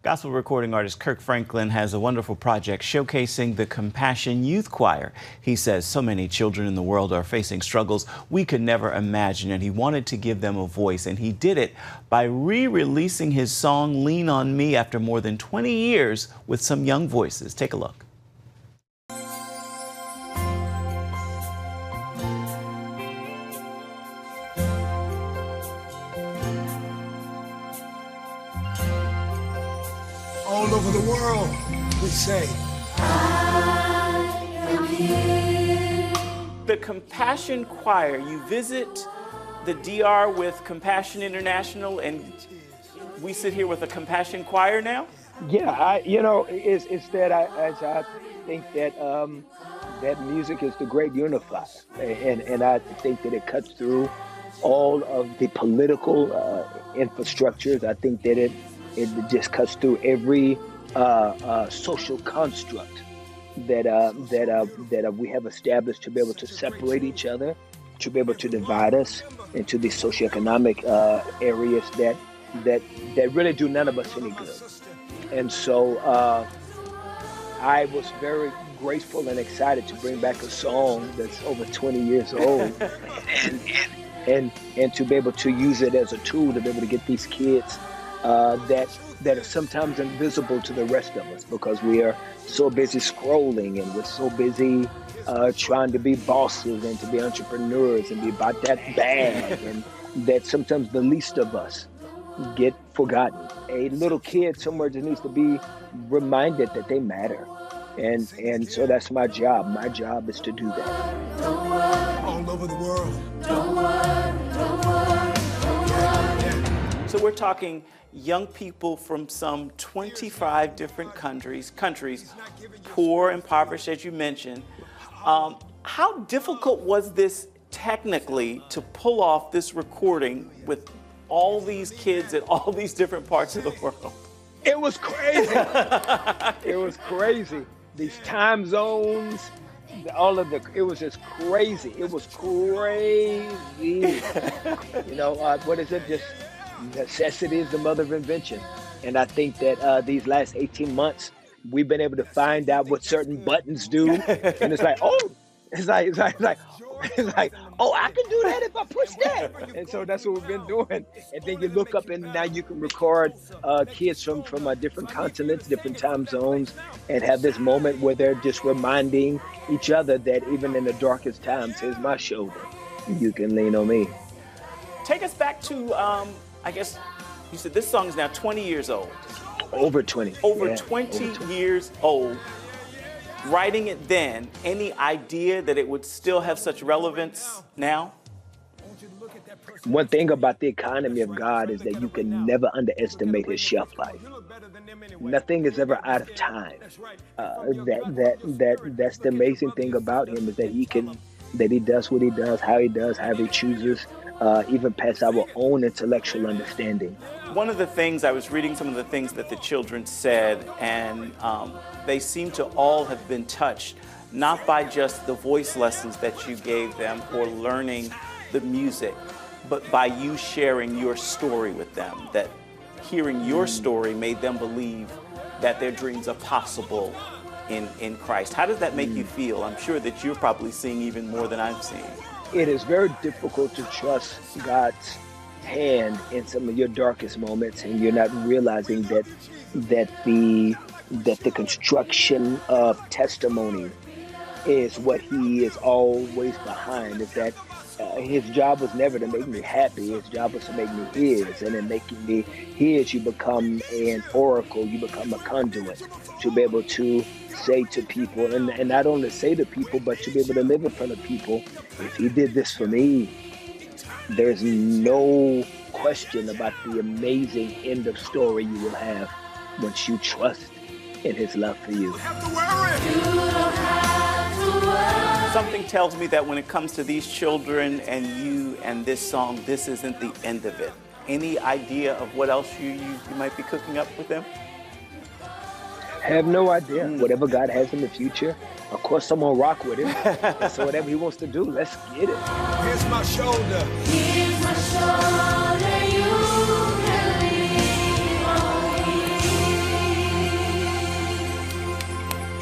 Gospel recording artist Kirk Franklin has a wonderful project showcasing the Compassion Youth Choir. He says so many children in the world are facing struggles we could never imagine, and he wanted to give them a voice, and he did it by re-releasing his song Lean on Me after more than 20 years with some young voices. Take a look. All over the world, we say, I am here. The Compassion Choir, you visit the DR with Compassion International, and we sit here with a Compassion Choir now? Yeah, it's that I think that that music is the great unifier, and I think that it cuts through all of the political infrastructures. I think that it just cuts through every social construct that we have established to be able to separate each other, to be able to divide us into these socioeconomic areas that really do none of us any good. And so I was very grateful and excited to bring back a song that's over 20 years old and to be able to use it as a tool to be able to get these kids that are sometimes invisible to the rest of us because we are so busy scrolling and we're so busy trying to be bosses and to be entrepreneurs and be about that bag, and that sometimes the least of us get forgotten. A little kid somewhere just needs to be reminded that they matter. And so that's my job. My job is to do that. All over the world. So we're talking young people from some 25 different countries, poor, impoverished, as you mentioned. How difficult was this technically to pull off this recording with all these kids in all these different parts of the world? It was crazy. It was crazy. These time zones, it was just crazy. It was crazy. What is it? Just necessity is the mother of invention. And I think that these last 18 months, we've been able to find out what certain buttons do. And it's like, oh, I can do that if I push that. And so that's what we've been doing. And then you look up and now you can record kids from different continents, different time zones, and have this moment where they're just reminding each other that even in the darkest times, here's my shoulder. You can lean on me. Take us back to, I guess you said this song is now 20 years old. Over 20. Over 20 years old. Writing it then, any idea that it would still have such relevance now? One thing about the economy of God is that you can never underestimate his shelf life. Nothing is ever out of time. That's the amazing thing about him, is that he does what he does, how he chooses, even past our own intellectual understanding. One of the things, I was reading some of the things that the children said, and they seem to all have been touched, not by just the voice lessons that you gave them or learning the music, but by you sharing your story with them, that hearing your story made them believe that their dreams are possible in Christ. How does that make you feel? I'm sure that you're probably seeing even more than I'm seeing. It is very difficult to trust God's hand in some of your darkest moments, and you're not realizing that the construction of testimony is what he is always behind. Is that his job was never to make me happy. His job was to make me his, and in making me his, you become an oracle. You become a conduit to be able to say to people, and not only say to people, but to be able to live in front of people. If he did this for me, there's no question about the amazing end of story you will have once you trust in his love for you. Something tells me that when it comes to these children and you and this song, this isn't the end of it. Any idea of what else you might be cooking up with them? Have no idea. Whatever God has in the future, of course I'm gonna rock with him. And so whatever he wants to do, let's get it. Here's my shoulder. Here's my shoulder.